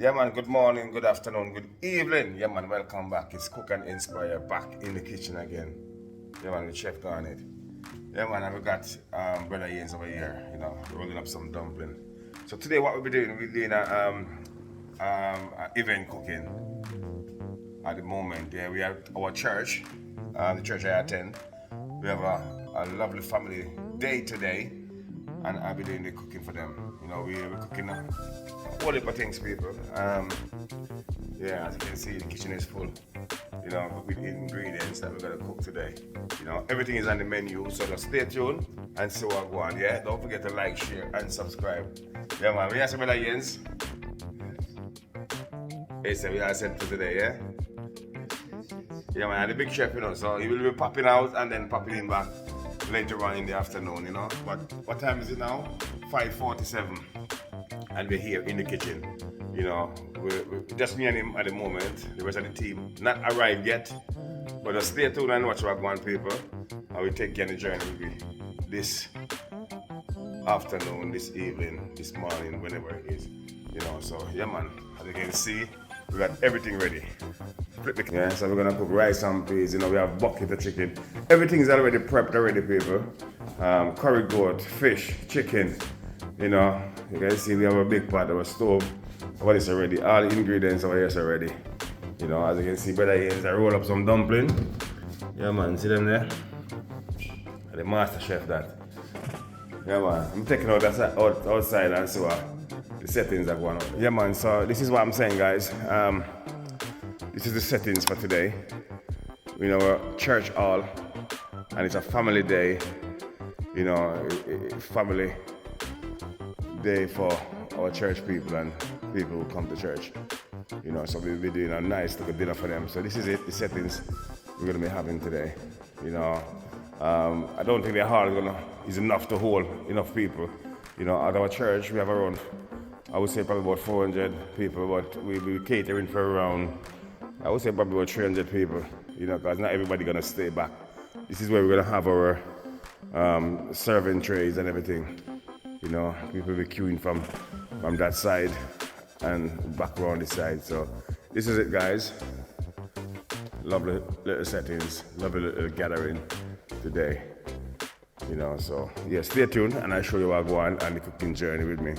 Yeah, man, good morning, good afternoon, good evening. Yeah, man, welcome back. It's Cook and Inspire back in the kitchen again. Yeah, man, with Chef Garnet. Yeah, man, and we got Brother Yanes over here, rolling up some dumpling. So today what we'll be doing, we're doing a event cooking at the moment. Yeah, we have our church, the church I attend. We have a lovely family day today, and I'll be doing the cooking for them. We're cooking all the things, people. Yeah, as you can see, the kitchen is full, with ingredients that we're gonna cook today. Everything is on the menu, so just stay tuned and see what go on. Yeah, don't forget to like, share, and subscribe. Yeah, man. We have some other Jens. Hey, so we are sent to today, yeah. Yeah, man, the big chef, so he will be popping out and then popping in back later on in the afternoon, But what time is it now? 5:47, and we're here in the kitchen. We're just me and him at the moment. The rest of the team not arrived yet, but just stay tuned and watch what going, people. And we take you on the journey with me this afternoon, this evening, this morning, whenever it is. So yeah, man. As you can see, we got everything ready. Yeah, so we're gonna cook rice and peas. We have bucket of chicken. Everything is already prepped already, people. Curry goat, fish, chicken. You can see we have a big pot of a stove. What is already? All the ingredients over here is already. As you can see, Brother Yanes, I roll up some dumpling. Yeah, man, see them there? The master chef that. Yeah, man, I'm taking out outside and see what the settings are going on. Yeah, man, so this is what I'm saying, guys. This is the settings for today. We're church hall, and it's a family day. Family day for our church people and people who come to church. So we'll be doing a nice little dinner for them. So this is it, the settings we're gonna be having today. I don't think the hall is enough to hold enough people. At our church we have around, I would say probably about 400 people, but we'll be catering for around, I would say probably about 300 people, because not everybody gonna stay back. This is where we're gonna have our serving trays and everything. People will be queuing from that side and back around this side. So this is it, guys. Lovely little settings, lovely little gathering today. So yeah, stay tuned and I'll show you what I go on the cooking journey with me.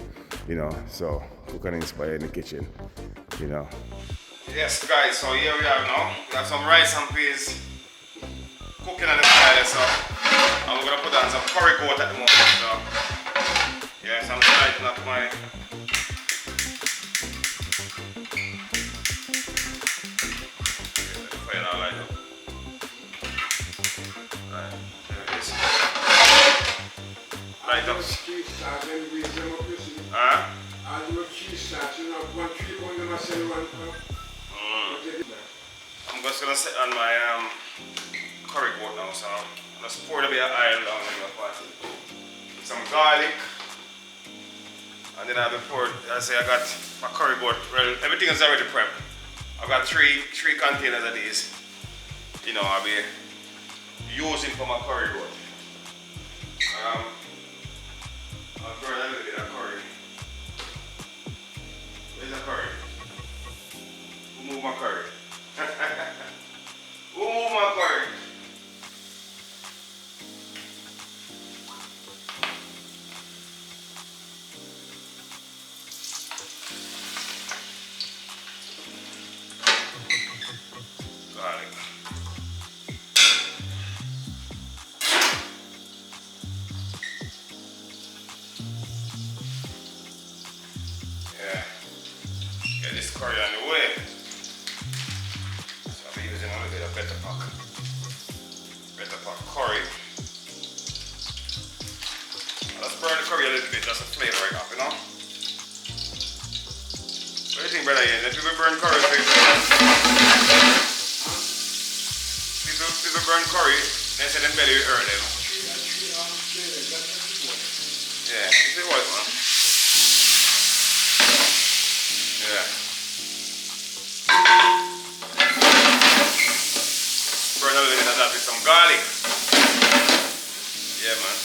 So Cook and Inspire in the kitchen. Yes, guys, so here we are now. We have some rice and peas cooking on the fire, so and we're gonna put on some curry goat at the moment. So yes, I'm lighting up my fire now, light up. Right, there it is. Light up. I'm just gonna set on my curry goat now, so I'm just pour a bit of oil down in my pot. Some garlic. And then I have poured, I got my curry goat. Well, everything is already prepped. I've got three containers of these. I'll be using for my curry goat. I'll burn a little bit of curry. Where's the curry? Who moved my curry? Who moved my curry? Garlic. Yeah. Get this curry on the way. So I'll be using a little bit of better pack. Better pack curry. Let's burn the curry a little bit just to flavor it up, What do you think, Brother Yanes? If people burn curry, people burn curry, they say them belly will hurt them. Yeah, this is what, man. Yeah. Burn a little bit of that with some garlic. Yeah, man.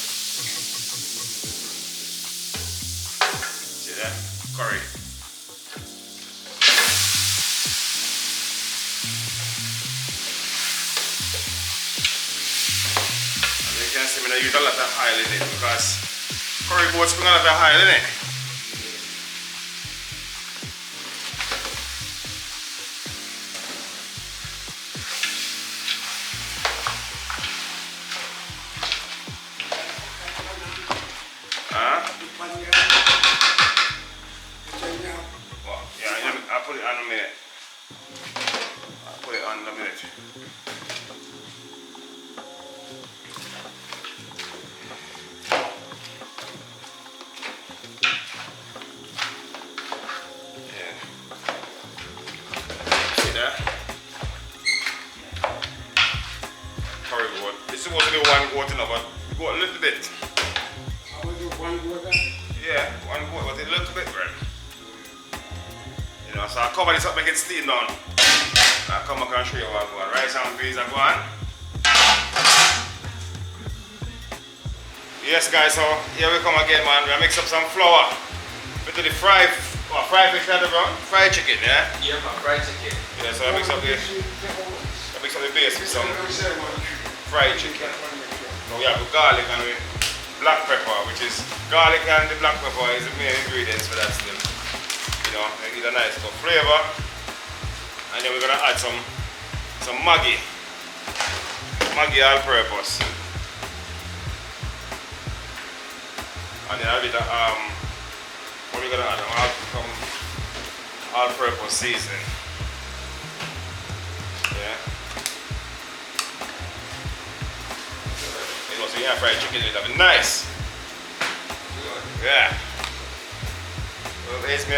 See that? Curry. I use a lot of oil in it because curry goat spring a lot of oil in it. Well, yeah, I'll put it on a minute. I'll put it on in a minute. Yeah. See that? Curry goat. It's supposed to be one goat, but go a little bit. Yeah, one goat, but a little bit, right? You know, so I'll cover this up, make it steam down. I'll come back and show you what I'm going. Rice and peas are going. Yes guys, so here we come again, man. We're gonna mix up some flour. We do the fried fish at the brown, fried chicken, yeah? Yeah, man, fried chicken. Yeah, so I mix up the base with some fried chicken. So we have the garlic and the black pepper, which is garlic and the black pepper is the main ingredients for that still. You know, make it a nice good flavor. And then we're gonna add some Maggi. Maggi all purpose. And then a bit of what are we gonna add? Some all purpose seasoning. Yeah. You know, so you have fried chicken, it'll be nice. Yeah. So it's me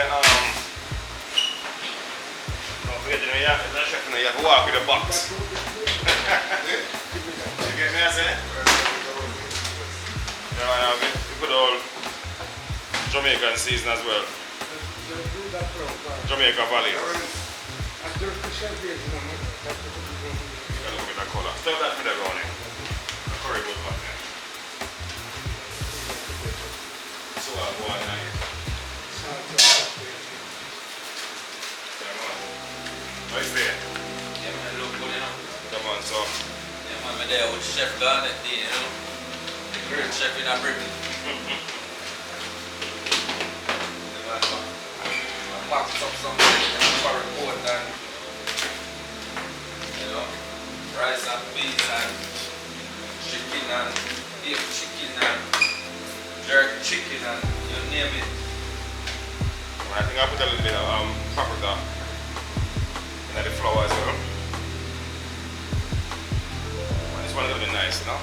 don't forget, you know, you have to walk with a box. You get me, I say? Yeah, we put all Jamaican season as well. Jamaica Valley. Got a little bit of color. Stir that for the brownie. Curry goat back there. So I'll go on now. Nice there. Yeah, man, look good, you know. Come on, so. Yeah, man, I'm there with Chef Garnet, you know. The great chef in Britain. Box up some curry goat and, you know, rice and peas and chicken and beef chicken and jerk chicken and you name it. I think I put a little bit of paprika in the flour as well. And this one is going to be nice, you know.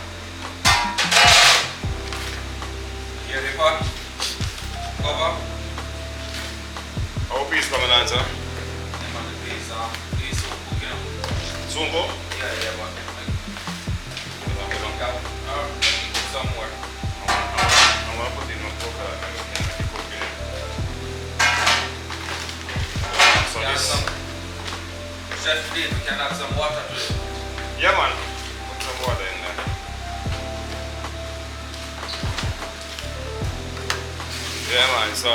Here the pot. Cover. How peas coming on, sir? Yeah, man, the peas soon cook, you know. Soon go? Yeah, but we don't got some more. I'm going to put in my coca and keep cooking it. So Can this... Chef Dean, we can add some water to it. Yeah, man. Put some water in there. Yeah, man. So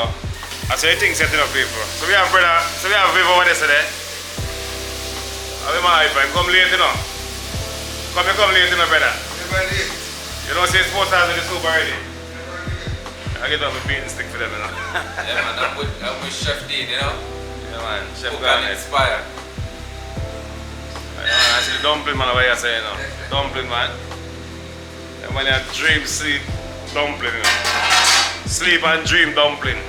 I say things setting up people. So we have Viv over there today. I'll be my hype. Come late, you know. Come late, you know, brother. You know, say it's 4,000 in the soup already. I get up a beating stick for them, you know. Yeah, man, I'm with Chef Dean, you know. Yeah, man. Chef Cook and Garnet. inspire. I see the dumpling, man, what you say, you know. Dumpling, man. And when you dream, sleep, dumpling, you know. Sleep and dream dumpling.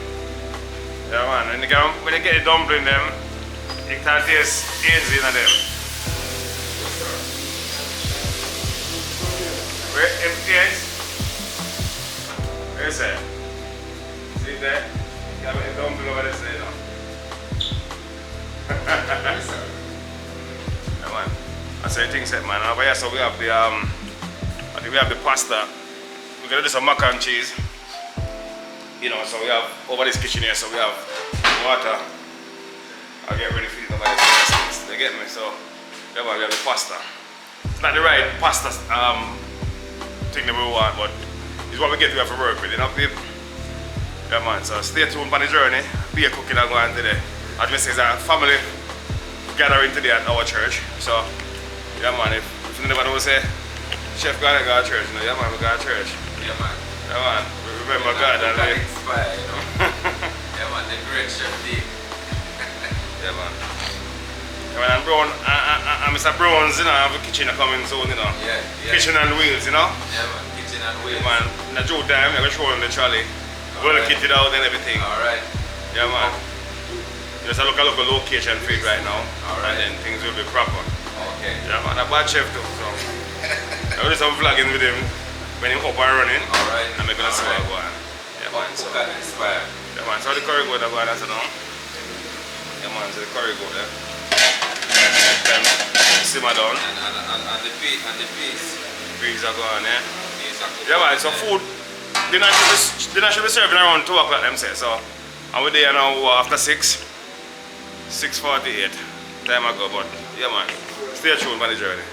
Yeah, man. When you get the dumpling, them, it can taste easy in them. Where empties? Where is it? See there? You have a dumpling over there, you know. Yeah, man. I say things set, man. Over here, so we have the I think we have the pasta. We're gonna do some mac and cheese. You know, so we have over this kitchen here, so we have water. I'll get ready for it over there. They get me, so yeah, man, we have the pasta. It's not the right pasta thing that we want, but it's what we get to have to work with, you know, people. Yeah, man, so stay tuned for the journey. Be a cooking and going today. As we say, it's a family gathering today at our church. So, yeah, man, if you never know, say, Chef gotta go to church, you know. Yeah, man, we go to church. Yeah, man. Yeah, man. We remember God and Cook and we... inspire, you know. Yeah, man, the great Chef D. Yeah, man. Yeah, man, and Brown, and Mr. Browns, you know, have a kitchen coming soon, you know. Yeah, yeah. Kitchen and wheels, you know. Yeah, man, kitchen and wheels. Yeah, man. In the due time, they're going to show them the trolley. Well Alright. kitted out and everything. Alright. Yeah, man. Just a look at local location for it right now. Alright. And then things will be proper. Okay. Yeah, man. A bad chef too, so. I will do some vlogging with him when he's up and running. Alright. And we're going to see what go on. Yeah, man. So, Cook and inspire. yeah, man. So the curry go there, go on, that's it now. Yeah, man. So the curry go there. Then simmer down. And the peas. Peas are gone, yeah. Peas are cooked. Yeah, man. So food, dinner should be serving around 2 o'clock, them say. So, and we're there now after 6. 6:48. Time ago, but yeah, man. Stay tuned for the journey.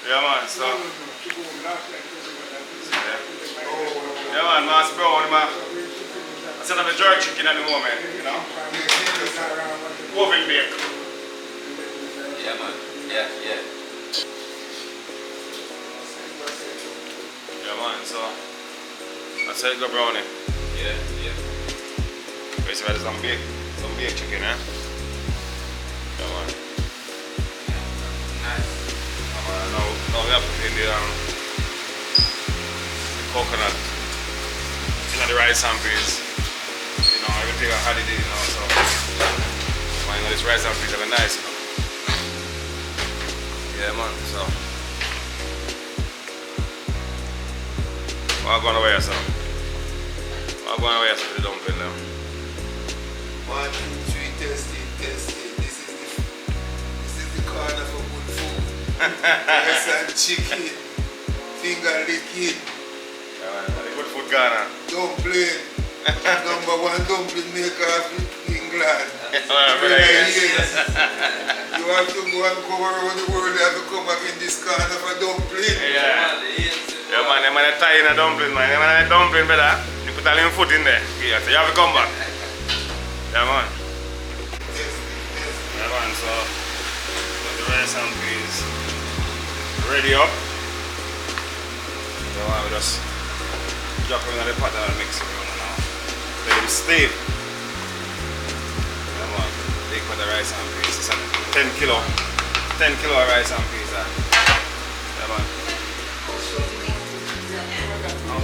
Yeah, man. So, yeah, man. Master Brown, man. I set up a jerk chicken at the moment, you know. Oven bake. Yeah, man. Yeah, yeah. Yeah, man. So, that's how it go, brownie. Yeah, yeah. Basically, some bake chicken, eh? Yeah, man. Nice. Yeah, man. Now we have to put in the coconut, you know, the rice and peas. You know, everything I had it, you know, so. Man, you know, this rice and peas are nice, you know. Yeah, man, so. What going away, son? What going away, son, with the dumpling now? 1, 2, 3, testing. This is the corner for good food. Rice and chicken, finger licking, Yeah, man, the good food Ghana. dumpling. Number 1 dumpling maker of England. Yes. Yes. You have to go and cover around the world. You have to come back in this corner for dumpling. Yeah. Yeah, man, them man tie in a dumpling, man. Them man a dumpling, brother. You put all your foot in there. Yeah, so you have to come back. Yeah, man. Yeah, man, so the rice and peas ready up. So I will just drop them in the pot and mix it around now. Let them steam. Yeah, man. Big pot of rice and peas. It's a 10 kilo of rice and peas. Yeah, man.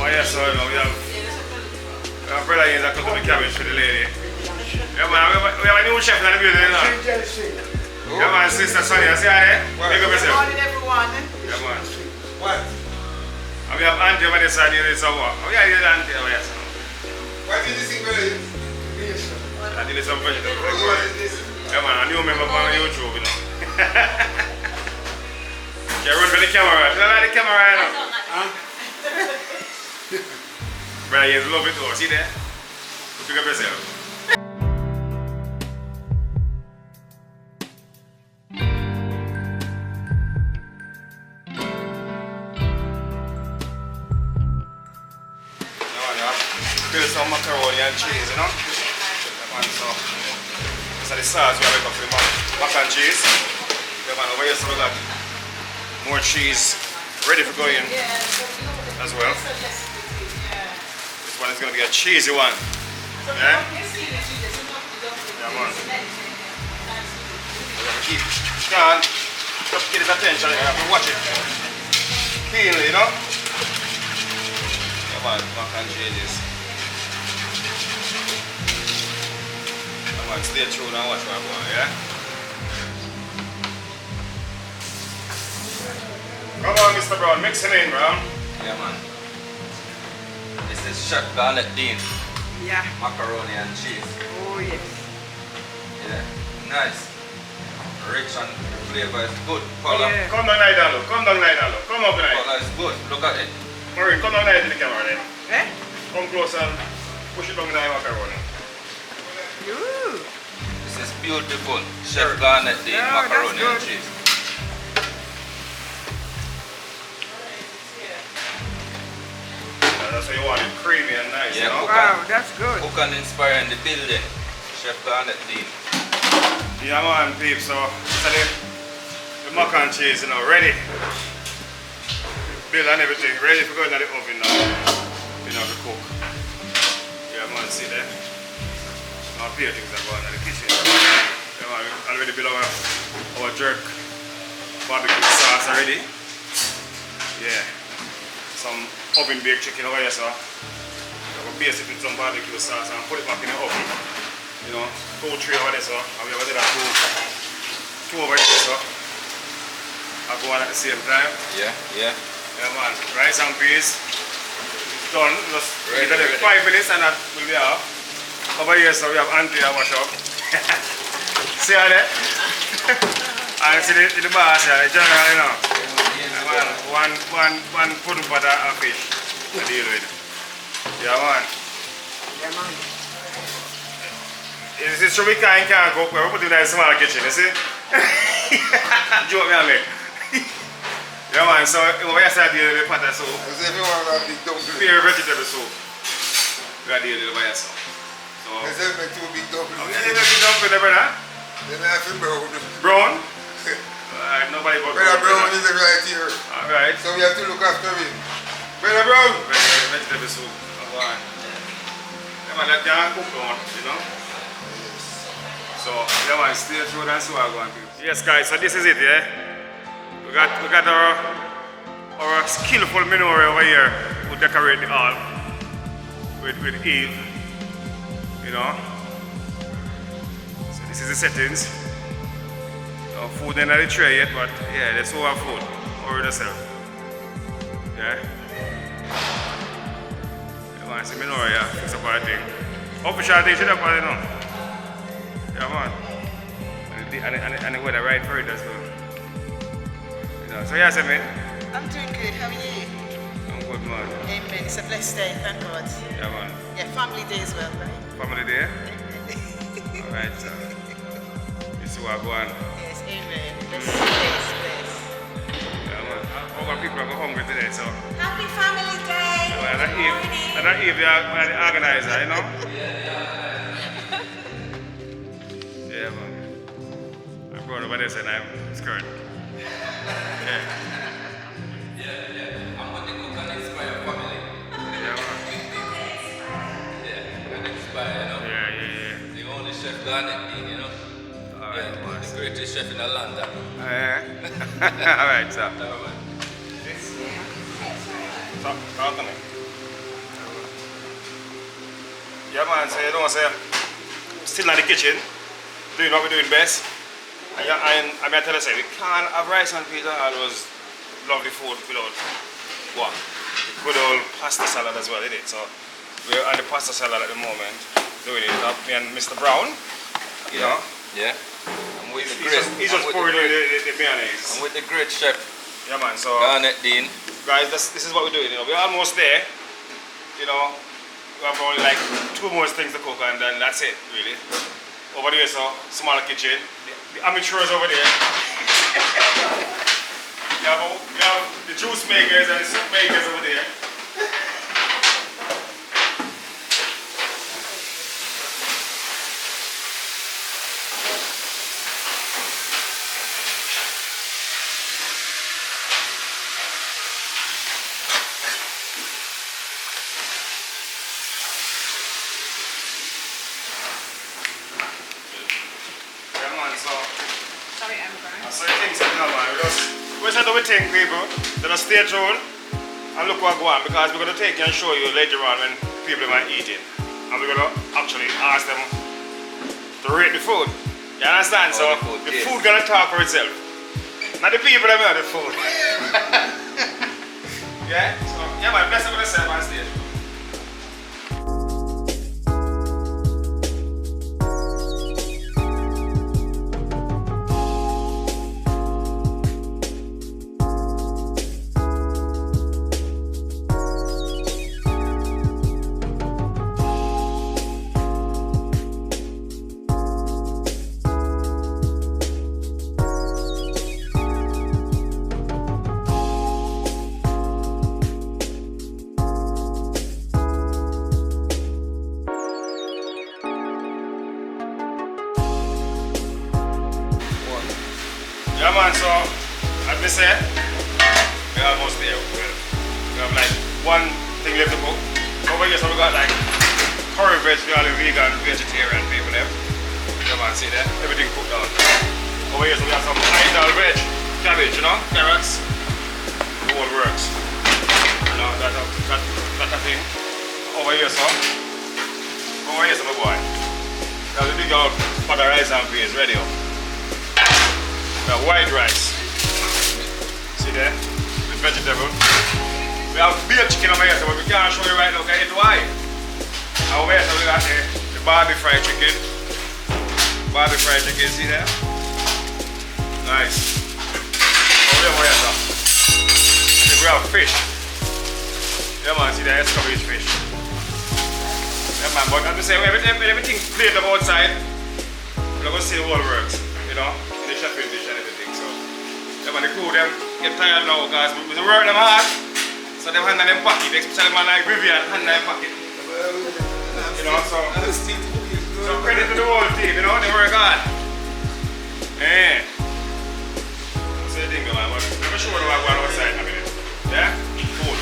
Oh, yes, so we have brother here that cooked the cabbage for the lady. Yeah, man, we have a new chef in the building, you know. Yeah, man, Sister Sonia, see her there? Big up yourself. Morning, everyone. Yeah, man. What? And we have Auntie over this side here, this over. Oh, yeah, yeah, Auntie over here. What is this ingredient? I did some vegetable. What is this? Yeah, man, a new member on YouTube, you know. Yeah, run for the camera. You don't like the camera, you know? Huh? Brother, you love it too. See there? Pick up yourself. Build some macaroni and cheese, you know? Yeah, man, so this is the sauce we have to make up for the mac and cheese. Yeah, man, over here so we got more cheese ready for going as well. This one is going to be a cheesy one. Yeah? Yeah, man. We have to keep Sean, just get his attention, you have to watch it keenly, you know? Yeah, man, mac and cheese. Man, stay tuned and watch what I'm going, yeah? Come on, Mr. Brown, mix him in, bro. Yeah, man. This is Chef Garnet Dean. Yeah. Macaroni and cheese. Oh, yes. Yeah. Nice. Rich and the flavor is good. Color. Yeah. Come down, night and look. Come down, night and look. Come up, night. Color is good. Look at it. Maureen, come down, night to the camera, then. Eh? Come close and push it down in the macaroni. Ooh. This is beautiful. Chef Garnet Dean Yeah, macaroni that's and good. cheese. That's what you want it, creamy and nice, Yeah, you know? cook Wow, that's good. Cook and inspire in the building. Chef Garnet Dean. Yeah, man, peeps, so the mac and cheese, you know, ready. bill and everything. Ready to go in the oven now. You know, to cook. Yeah, man, see there. Now, few things are going on in the kitchen. Yeah, man, we already built our jerk barbecue sauce already. Yeah. Some oven baked chicken over here, so we'll base it with some barbecue sauce and put it back in the oven. You know, 2 3 over there, so and we have another two over here, so I'll go on at the same time. Yeah. Yeah, man. Rice and peas done. Just Ready, ready. 5 minutes and that will be off. Over here, so we have Auntie and wash up. See how there? And see the boss here, the general, you know. Man, one pudding butter and fish to deal with. Yeah, man. Yeah, man. Is it Jamaica and can't cook? We're putting in a small kitchen, you see? Joke me on me. Yeah, man, so over here, I deal with the potato soup. As if you want a big dumpling. Pure vegetable soup. We are dealing with over here, so. As if make 2 big dumplings. Okay, you make it dumpling, brother? Then I have to brown. Brown? Nobody but Brother Brown is right here. Alright. So we have to look after him. Brother Brown! Vegetable soup. Come on. Yeah, man, that can't cook on, you know? So, yeah, man, stay true and see what I'm going to do. Yes, guys, so this is it, yeah? We got our skillful menorah over here who decorate the hall with Eve, you know? So this is the settings. No food in the tray yet, but yeah, there's our food over yourself. Yeah? You want to see menorah, yeah? Fix up all the thing. Official thing, should have got it now. Yeah, man. And the weather right for it as well. You know, so yeah, say, man. I'm doing good. How are you? I'm good, man. Amen. It's a blessed day. Thank God. Yeah, man. Yeah, family day as well, right? Family day? Alright, so. This is what I go on. Yes, amen. Bless. Yeah, man. All my people are hungry today, so. Happy family day. Well, Good morning. and that Eve, they are the organizer, you know? Yeah, man. I'm going over there and I'm scared. Yeah. I'm what they cook and inspire family. Yeah, man. Yeah, and inspire, you know. Yeah. The only chef Garnet Dean, you know. Alright, Yeah, man. the greatest chef in Atlanta. Alright, so. Talk to me. Yeah, man, so you know what I'm saying? Still in the kitchen, doing what we're doing best. And I'm going to tell you, we can't have rice and peas and all those lovely food without what? The good old pasta salad as well, isn't it? So we're on the pasta salad at the moment, doing it up. Me and Mr. Brown, you know. Yeah. I'm with the He's just pouring in the mayonnaise. I'm with the great chef Yeah, man, so Garnet Dean. guys, this is what we're doing, you know. We're almost there, you know. We have only like 2 more things to cook and then that's it, really. Over there, so small kitchen. The amateurs over there. You have the juice makers and the soup makers over there. Yeah, man, so. Sorry, I'm Brian. So you think so now, man. We just do we think, people. Then stay tuned and look what go on because we're going to take you and show you later on when people are eating. And we're going to actually ask them to rate the food. You understand? So the food going to talk for itself. Not the people that make the food. Yeah? So, yeah, man. Bless up with yourself on stage. Yeah, man, so as we say, we're almost there. have like one thing left to cook. Over here, so we got like curry veg for all the vegan, vegetarian people there. You man, see there? Everything cooked out. Over here, so we have some idle veg, cabbage, you know, carrots. The whole works. You know, that's a thing. Over here, so. Over here, so my boy. Now the big old pot of rice and peas ready up. The white rice. See there? The vegetable. We have beef chicken over here, so we can't show you right now, okay? It's why. Over here, so we got the Barbie fried chicken. Barbie fried chicken, see there? Nice. Over here, so. We have fish. Yeah man, see there, escovitch fish. Yeah man, but as I say, everything played up outside, we're not going to see the whole works, you know, in the chefing dish and everything, so. Yeah man, the crew, them get tired now, guys, we work them hard, so them hand in them pocket, especially man like Vivian, hand in them pocket. You know, so credit to the whole team, you know, they work hard. Yeah. That's the thing, man, but I'm sure we're going outside in a minute. Yeah? Cool.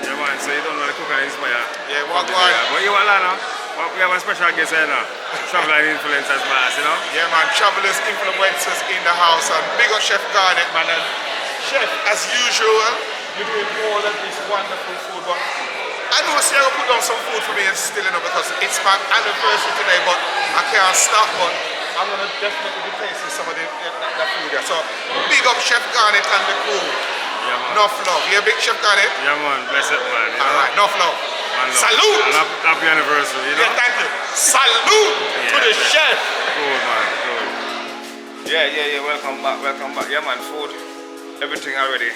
Yeah man, so you don't know the cook and inspire. Yeah, what going? But you want to know? We have a special guest here now. Traveler Influencers Mass, you know? Yeah man, travelers, influencers in the house, and big up Chef Garnet, man. And Chef, as usual, you're doing all of this wonderful food, but I know Sarah put down some food for me and still, you know, because it's my anniversary today, but I can't stop, but I'm gonna definitely be tasting some of the food there. So big up Chef Garnet and the crew. Yeah man. Enough love. You a big Chef Garnet? Yeah man, bless it man. You know? Alright, enough love. Man, Salute! And happy anniversary, you know? Yeah, thank you. Salute to the chef. Cool man, cool. Yeah, welcome back. Yeah man, food, everything already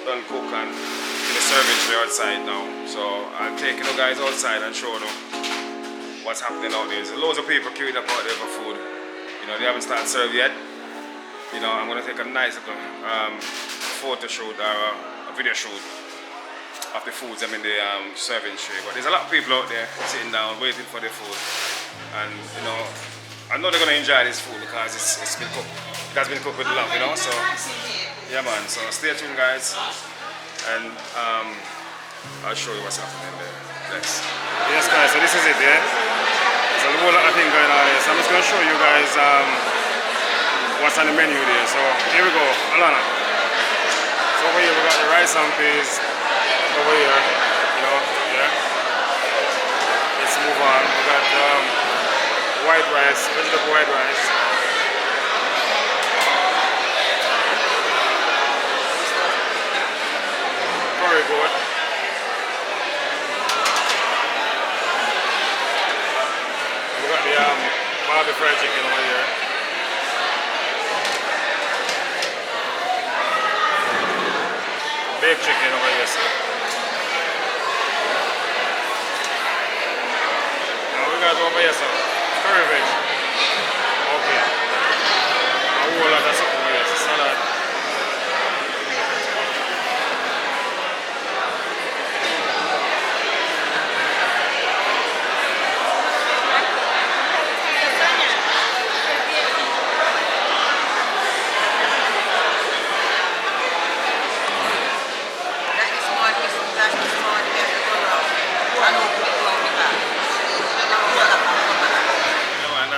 done cook and in the serving tray outside now. So I'll take you guys outside and show them what's happening out there. There's loads of people queuing up out there for food. You know, they haven't started serving yet. You know, I'm gonna take a nice little photo shoot or a video shoot of the foods I'm in the serving tray. But there's a lot of people out there sitting down waiting for their food, and you know, I know they're gonna enjoy this food because it's been cooked. It has been cooked with love, you know. So yeah man, so stay tuned guys, and I'll show you what's happening there. Thanks. Yes guys, so this is it, yeah. There's a whole lot of things going on here, so I'm just gonna show you guys what's on the menu there. So here we go, Alana. So over here we got the rice and peas. Over here, you know, yeah. Let's move on. We got white rice, vegetable white rice. Very good. We got the Barbie fried chicken over here. Baked chicken over here, sir. We got over here, so curry veg. Okay. A whole lot of something over here, so salad.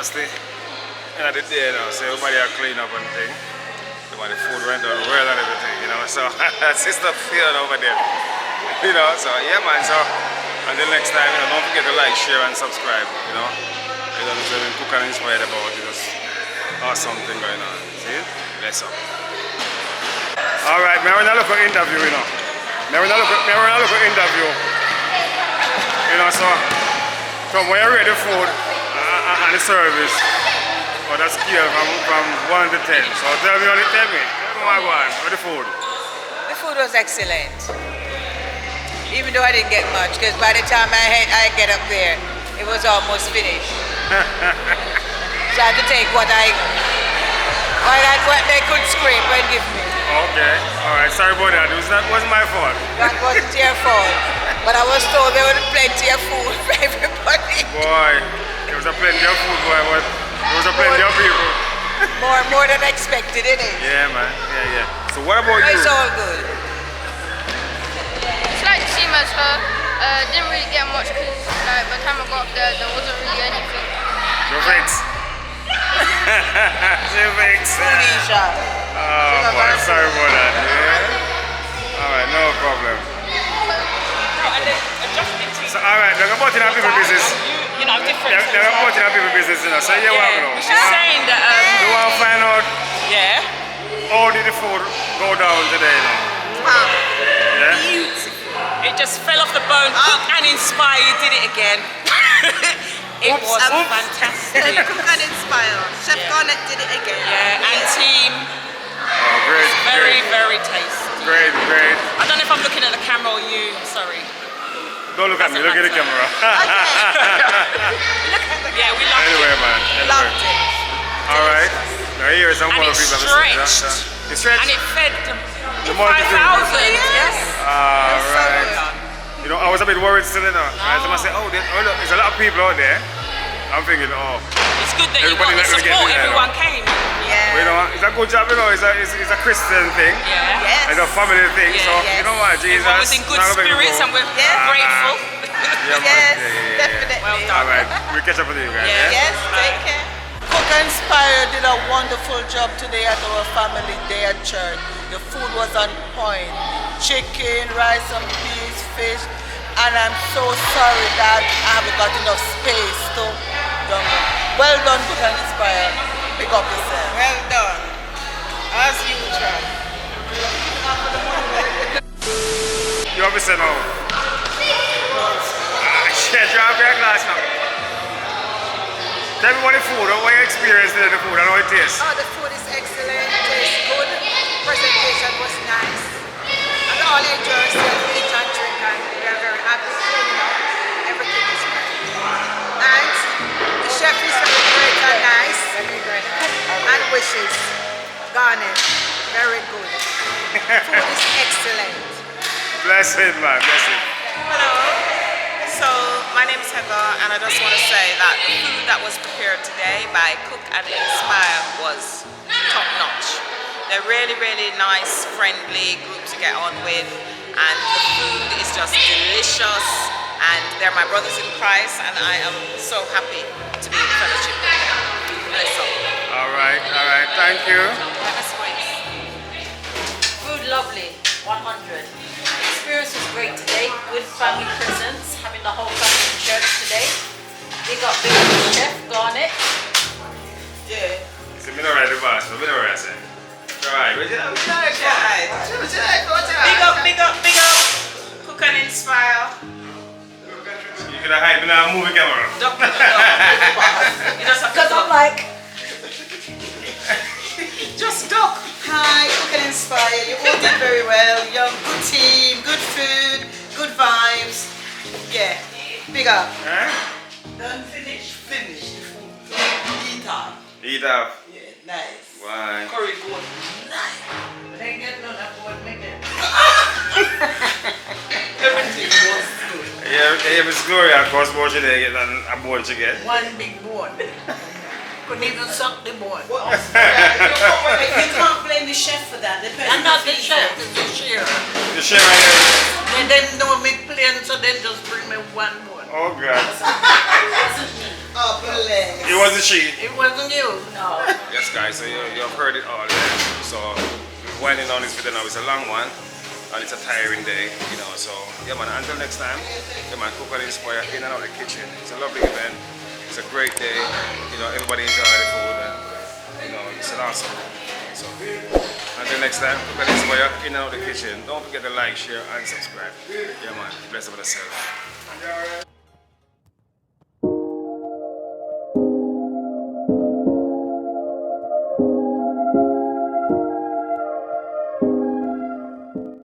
That's the end of the day now, so everybody are clean up and thing. The food went down well and everything, you know, so sister feeling over there. You know, so yeah man, so until next time, you know, don't forget to like, share and subscribe, you know. You know, so we cook and inspired about it, just awesome thing going on. See? Bless up. Alright, may I look for interview, you know. May I look for interview. You know, so from when you're ready food and the service, but that's scale from 1 to 10. So tell me my one, what the food? The food was excellent. Even though I didn't get much, because by the time I get up there, it was almost finished. So I had to take what they could scrape and give me. Okay, alright, sorry about that. It wasn't my fault. That wasn't your fault. But I was told there was plenty of food for everybody. Boy, there was a plenty of food, boy, but there was a plenty of people. More than expected, innit? Yeah, man. Yeah. So what about It's you? all good. It's like the same as her. Didn't really get much because like, by the time I got up there, there wasn't really anything. No thanks. No thanks. Felicia. Oh, boy, sorry about that. Yeah. All right, no problem. So, all right, they're about in our people business. You know, different. They're about in our people business, you know. So, you want to know. She's saying that, You want to find out yeah. how did the food go down today, you know? Yeah? It just fell off the bone. Cook and Inspire, you did it again. It was fantastic. Cook and Inspire. Chef Garnet did it again. Yeah, and team, Oh, great. very, great. very tasty. Great. I don't know if I'm looking at the camera or you, sorry. Don't look at me, look at the camera. Yeah, we loved Anyway, it. man. Loved it. All right. Now here is some And more it people. stretched. It stretched? And it fed The multitude. 5,000, yes. All right. You know, I was a bit worried still, you know. Right? Someone said, oh, there's a lot of people out there. I'm thinking, oh, It's good that you got Everybody the let me get support, in there, everyone came. Yeah. you know, it's a good job, you know. It's a Christian thing. Yeah. Yes. It's a family thing. Yeah, so, yes. you know what, Jesus. Everyone was in good not gonna make me spirits go. and we're Yeah. grateful. Yeah, man. Yes, Yeah. definitely. Well All done. right, we'll catch up with you guys. Yeah. Yeah? Yes, take care. Cook and Inspire did a wonderful job today at our family day at church. The food was on point. Chicken, rice and peas, fish. And I'm so sorry that I haven't got enough space to done it. Well done, Cook and Inspire. Pick up yourself. Well done. As usual. You have to say no. Shit, drop your glass now. Tell me what the food, what you experienced in the food and how it tastes. Oh, the food is excellent. Tastes good. Presentation was nice. And all enjoy yourself, eat and drink, and we are very happy. You know, everything is great. And the chef is very great and nice. And wishes. Garnet. Very good. Food is excellent. Blessed, man, blessed. Hello. So my name is Heather, and I just want to say that the food that was prepared today by Cook and Inspire was top notch. They're really, really nice, friendly group to get on with, and the food is just delicious. And they're my brothers in Christ, and I am so happy to be in fellowship with them. Bless them. All right, thank you. Food lovely, 100. Experience was great today, good family presence, having the whole family in church today. Big up Chef Garnet. Yeah. So, me not right the boss, but me not right, sir. All right, what you like? Big up. Cook and Inspire. You gonna hide behind a movie camera? You just have to Because I'm like, just duck. Hi, Cook and Inspire. You all did very well. Young, good team, good food, good vibes. Yeah. Big up. Huh? Done, finish. Finish. Eat up. Eat up. Yeah, nice. Why? Curry good. Nice. They get none of what make it. Everything was good. Yeah, if it's glory, of course, more today than a bone to get. One big bone. Couldn't even suck the bone. You can't blame the chef for that. I'm not the chef, it's the shearer. The share right here. And they know me plain, so they just bring me one bone. Oh, God. Oh, please. It wasn't she. It wasn't you. No. Yes, guys, so you've heard it all there. So, we're winding down this video now. It's a long one, and it's a tiring day, you know. So, yeah, man, until next time, yeah, man, Cook and Inspire in and out the kitchen. It's a lovely event. It's a great day. You know, everybody enjoy the food, and, you know, it's an awesome day. So, until next time, Cook and Inspire in and out the kitchen. Don't forget to like, share, and subscribe. Yeah, man, bless up with yourself.